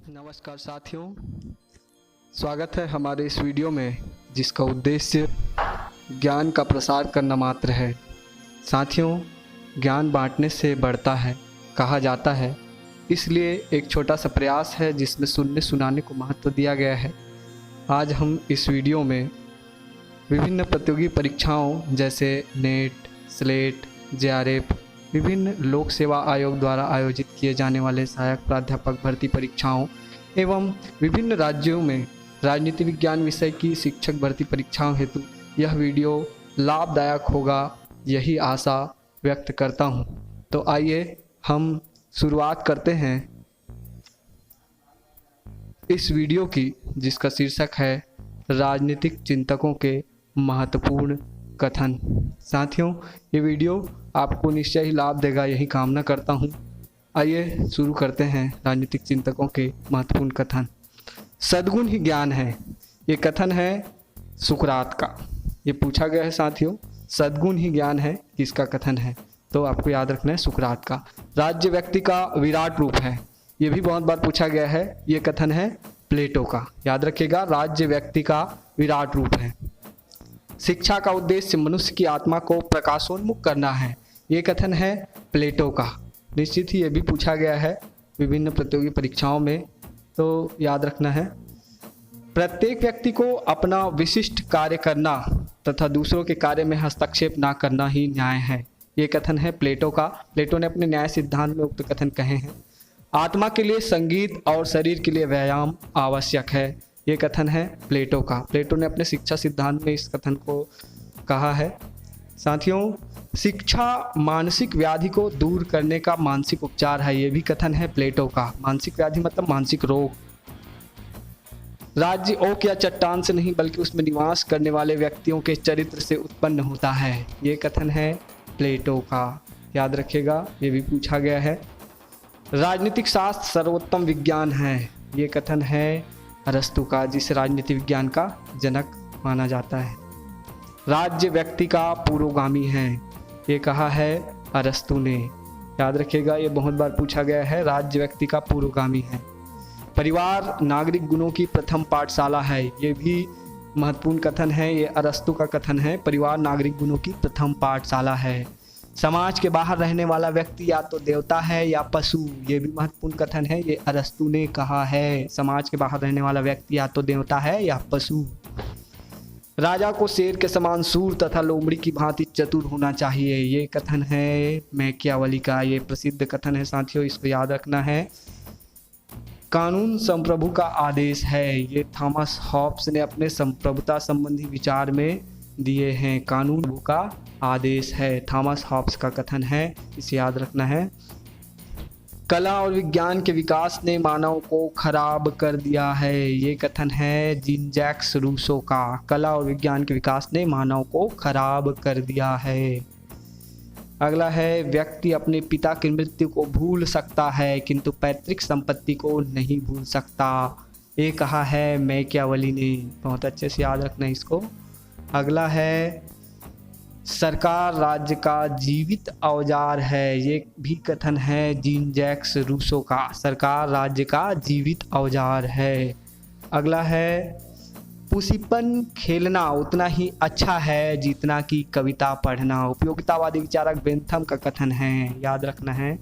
नमस्कार साथियों, स्वागत है हमारे इस वीडियो में जिसका उद्देश्य ज्ञान का प्रसार करना मात्र है। साथियों, ज्ञान बांटने से बढ़ता है कहा जाता है, इसलिए एक छोटा सा प्रयास है जिसमें सुनने सुनाने को महत्व दिया गया है। आज हम इस वीडियो में विभिन्न प्रतियोगी परीक्षाओं जैसे नेट, स्लेट, जेआरएफ, विभिन्न लोक सेवा आयोग द्वारा आयोजित किए जाने वाले सहायक प्राध्यापक भर्ती परीक्षाओं एवं विभिन्न राज्यों में राजनीति विज्ञान विषय की शिक्षक भर्ती परीक्षाओं हेतु यह वीडियो लाभदायक होगा, यही आशा व्यक्त करता हूं। तो आइए हम शुरुआत करते हैं इस वीडियो की, जिसका शीर्षक है राजनीतिक चिंतकों के महत्वपूर्ण कथन। साथियों, ये वीडियो आपको निश्चय ही लाभ देगा, यही कामना करता हूँ। आइए शुरू करते हैं राजनीतिक चिंतकों के महत्वपूर्ण कथन। सद्गुण ही ज्ञान है, ये कथन है सुकरात का। ये पूछा गया है साथियों, सद्गुण ही ज्ञान है, किसका कथन है? तो आपको याद रखना है सुकरात का। राज्य व्यक्ति का विराट रूप है, ये भी बहुत बार पूछा गया है, ये कथन है प्लेटो का। याद रखिएगा, राज्य व्यक्ति का विराट रूप है। शिक्षा का उद्देश्य मनुष्य की आत्मा को प्रकाशोन्मुख करना है, ये कथन है प्लेटो का। निश्चित ही ये भी पूछा गया है विभिन्न प्रतियोगी परीक्षाओं में, तो याद रखना है। प्रत्येक व्यक्ति को अपना विशिष्ट कार्य करना तथा दूसरों के कार्य में हस्तक्षेप ना करना ही न्याय है, ये कथन है प्लेटो का। प्लेटो ने अपने न्याय सिद्धांत में उक्त कथन कहे हैं। आत्मा के लिए संगीत और शरीर के लिए व्यायाम आवश्यक है, ये कथन है प्लेटो का। प्लेटो ने अपने शिक्षा सिद्धांत में इस कथन को कहा है। साथियों, शिक्षा मानसिक व्याधि को दूर करने का मानसिक उपचार है, ये भी कथन है प्लेटो का। मानसिक व्याधि मतलब मानसिक रोग। राज्य ओक या चट्टान से नहीं बल्कि उसमें निवास करने वाले व्यक्तियों के चरित्र से उत्पन्न होता है, ये कथन है प्लेटो का। याद रखिएगा, ये भी पूछा गया है। राजनीतिक शास्त्र सर्वोत्तम विज्ञान है, ये कथन है अरस्तु का, जिसे राजनीति विज्ञान का जनक माना जाता है। राज्य व्यक्ति का पुरोगामी है, ये कहा है अरस्तु ने। याद रखिएगा, ये बहुत बार पूछा गया है, राज्य व्यक्ति का पुरोगामी है। परिवार नागरिक गुणों की प्रथम पाठशाला है, ये भी महत्वपूर्ण कथन है, ये अरस्तु का कथन है। परिवार नागरिक गुणों की प्रथम पाठशाला है। समाज के बाहर रहने वाला व्यक्ति या तो देवता है या पशु, ये भी महत्वपूर्ण कथन है, ये अरस्तु ने कहा है। समाज के बाहर रहने वाला व्यक्ति या तो देवता है या पशु। राजा को शेर के समान सूर तथा लोमड़ी की भांति चतुर होना चाहिए, ये कथन है मैकियावली का। ये प्रसिद्ध कथन है साथियों, इसको याद रखना है। कानून संप्रभु का आदेश है, ये थॉमस हॉब्स ने अपने संप्रभुता संबंधी विचार में दिए हैं। कानून का आदेश है, थॉमस हॉब्स का कथन है, इसे याद रखना है। कला और विज्ञान के विकास ने मानव को खराब कर दिया है, ये कथन है जीन जैक्स रूसो का। कला और विज्ञान के विकास ने मानव को खराब कर दिया है। अगला है, व्यक्ति अपने पिता की मृत्यु को भूल सकता है किंतु पैतृक संपत्ति को नहीं भूल सकता, ये कहा है मैकियावली ने। बहुत अच्छे से याद रखना है इसको। अगला है, सरकार राज्य का जीवित औजार है, ये भी कथन है जीन जैक्स रूसो का। सरकार राज्य का जीवित औजार है। अगला है, पुसीपन खेलना उतना ही अच्छा है जितना कि कविता पढ़ना, उपयोगितावादी विचारक बेंथम का कथन है, याद रखना है।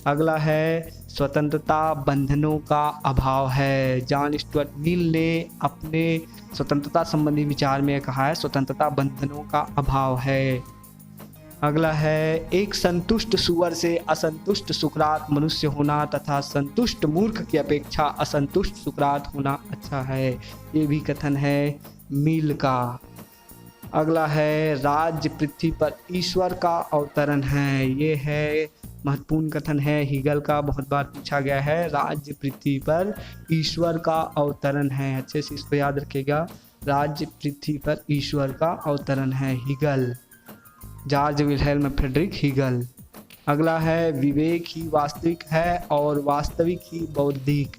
अगला है, स्वतंत्रता बंधनों का अभाव है, जॉन स्टुअर्ट मिल ने अपने स्वतंत्रता संबंधी विचार में कहा है स्वतंत्रता बंधनों का अभाव है। अगला है, एक संतुष्ट सुअर से असंतुष्ट सुकरात मनुष्य होना तथा संतुष्ट मूर्ख की अपेक्षा असंतुष्ट सुकरात होना अच्छा है, ये भी कथन है मिल का। अगला है, राज्य पृथ्वी पर ईश्वर का अवतरण है, ये है महत्वपूर्ण कथन है हीगल का। बहुत बार पूछा गया है, राज्य पृथ्वी पर ईश्वर का अवतरण है, अच्छे से इसको याद रखिएगा। राज्य पृथ्वी पर ईश्वर का अवतरण है, Hegel, George Wilhelm Friedrich Hegel. अगला है, विवेक ही वास्तविक है और वास्तविक ही बौद्धिक,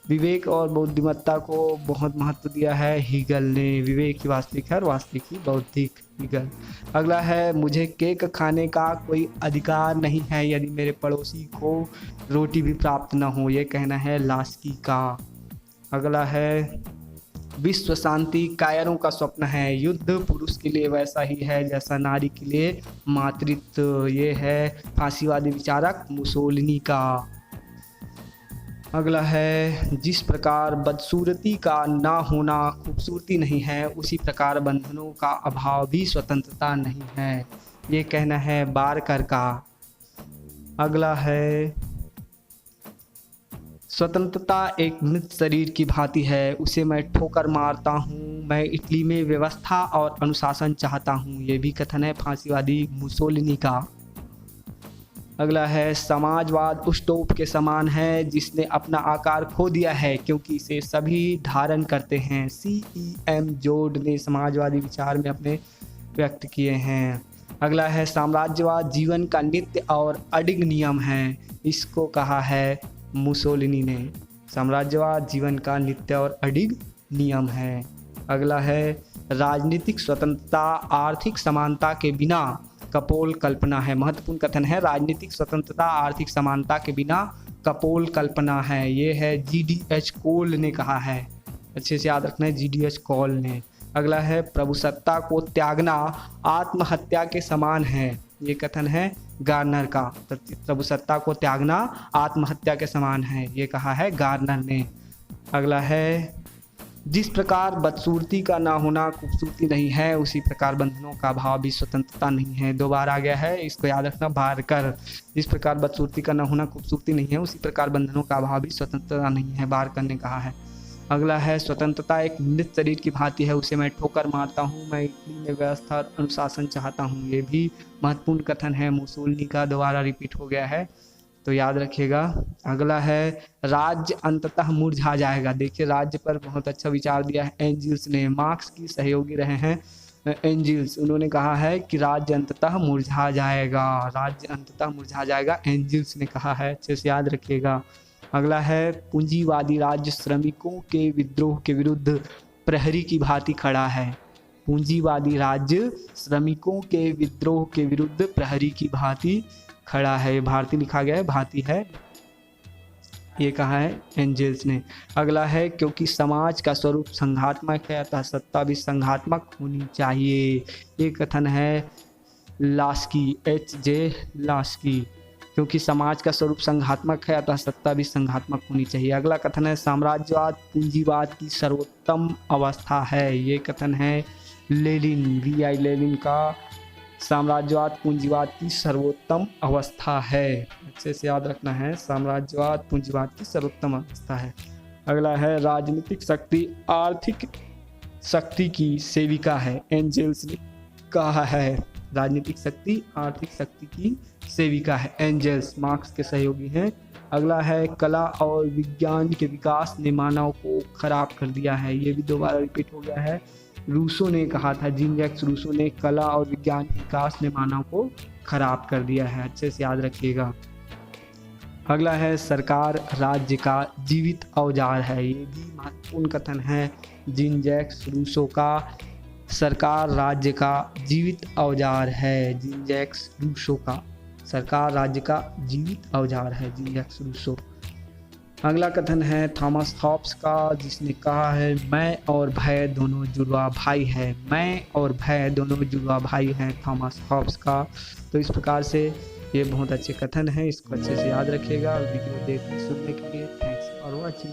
विवेक और बुद्धिमत्ता को बहुत महत्व दिया है हीगल ने। विवेक ही वास्तविक है और वास्तविक ही बौद्धिक, हीगल। अगला है, मुझे केक खाने का कोई अधिकार नहीं है यदि मेरे पड़ोसी को रोटी भी प्राप्त न हो, ये कहना है लास्की का। अगला है, विश्व शांति कायरों का स्वप्न है, युद्ध पुरुष के लिए वैसा ही है जैसा नारी के लिए मातृत्व, ये है फांसीवादी विचारक मुसोलिनी का। अगला है, जिस प्रकार बदसूरती का ना होना खूबसूरती नहीं है, उसी प्रकार बंधनों का अभाव भी स्वतंत्रता नहीं है, ये कहना है बारकर का। अगला है, स्वतंत्रता एक मृत शरीर की भांति है, उसे मैं ठोकर मारता हूँ, मैं इटली में व्यवस्था और अनुशासन चाहता हूँ, ये भी कथन है फांसीवादी मुसोलिनी का। अगला है, समाजवाद उस तोप के समान है जिसने अपना आकार खो दिया है क्योंकि इसे सभी धारण करते हैं, CEM जोड ने समाजवादी विचार में अपने व्यक्त किए हैं। अगला है, साम्राज्यवाद जीवन का नित्य और अडिग नियम है, इसको कहा है मुसोलिनी ने। साम्राज्यवाद जीवन का नित्य और अडिग नियम है। अगला है, राजनीतिक स्वतंत्रता आर्थिक समानता के बिना कपोल कल्पना है, महत्वपूर्ण कथन है, राजनीतिक स्वतंत्रता आर्थिक समानता के बिना कपोल कल्पना है, ये है GDH कोल ने कहा है, अच्छे से याद रखना है GDH कोल ने। अगला है, प्रभुसत्ता को त्यागना आत्महत्या के समान है, ये कथन है गार्नर का, प्रभुसत्ता को त्यागना आत्महत्या के समान है, ये कहा है गार्नर ने। अगला है, जिस प्रकार बदसूरती का ना होना खूबसूरती नहीं है, उसी प्रकार बंधनों का अभाव भी स्वतंत्रता नहीं है, दो बार आ गया है, इसको याद रखना बारकर। जिस प्रकार बदसूरती का ना होना खूबसूरती नहीं है, उसी प्रकार बंधनों का अभाव भी स्वतंत्रता नहीं है, बारकर ने कहा है। अगला है, स्वतंत्रता एक मृत शरीर की भांति है, उसे मैं ठोकर मारता हूँ, मैं इटली में व्यवस्था और अनुशासन चाहता हूँ, ये भी महत्वपूर्ण कथन है मुसोलिनी का, दोबारा रिपीट हो गया है तो याद रखिएगा। अगला है, राज्य अंततः मुरझा जाएगा, देखिए राज्य पर बहुत अच्छा विचार दिया है एंजिल्स ने, मार्क्स की सहयोगी रहे हैं एंजिल्स, उन्होंने कहा है कि राज्य अंततः मुरझा जाएगा, राज्य अंततः मुरझा जाएगा, एंजिल्स ने कहा है, अच्छे से याद रखिएगा। अगला है, पूंजीवादी राज्य श्रमिकों के विद्रोह के विरुद्ध प्रहरी की भांति खड़ा है, पूंजीवादी राज्य श्रमिकों के विद्रोह के विरुद्ध प्रहरी की भांति खड़ा है, भारती लिखा गया है, भांति है, ये कहा है एंजल्स ने। अगला है, क्योंकि समाज का स्वरूप संघात्मक है अतः सत्ता भी संघात्मक होनी चाहिए, ये कथन है लास्की, HJ लास्की, क्योंकि समाज का स्वरूप संघात्मक है अतः सत्ता भी संघात्मक होनी चाहिए। अगला कथन है, साम्राज्यवाद पूंजीवाद की सर्वोत्तम अवस्था है, ये कथन है लेनिन, VI लेनिन का, साम्राज्यवाद पूंजीवाद की सर्वोत्तम अवस्था है, अच्छे से याद रखना है, साम्राज्यवाद पूंजीवाद की सर्वोत्तम अवस्था है। अगला है, राजनीतिक शक्ति आर्थिक शक्ति की सेविका है, एंजल्स ने कहा है, राजनीतिक शक्ति आर्थिक शक्ति की सेविका है, एंजल्स मार्क्स के सहयोगी हैं। अगला है, कला और विज्ञान के विकास ने मानव को खराब कर दिया है, ये भी दोबारा रिपीट हो गया है, रूसो ने कहा था, जीन जैक्स रूसो ने, कला और विज्ञान के विकास ने मानव को खराब कर दिया है, अच्छे से याद रखिएगा। अगला है, सरकार राज्य का जीवित औजार है, ये भी महत्वपूर्ण कथन है जीन जैक्स रूसो का, सरकार राज्य का जीवित औजार है, जीन जैक्स रूसो का, सरकार राज्य का जीवित औजार है, जीन जैक्स रूसो। अगला कथन है थॉमस हॉब्स का, जिसने कहा है मैं और भय दोनों जुड़वा भाई है, मैं और भय दोनों जुड़वा भाई हैं, थॉमस हॉब्स का। तो इस प्रकार से ये बहुत अच्छे कथन हैं, इसको अच्छे से याद रखिएगा। वीडियो देखने सुनने के लिए थैंक्स फॉर वॉचिंग।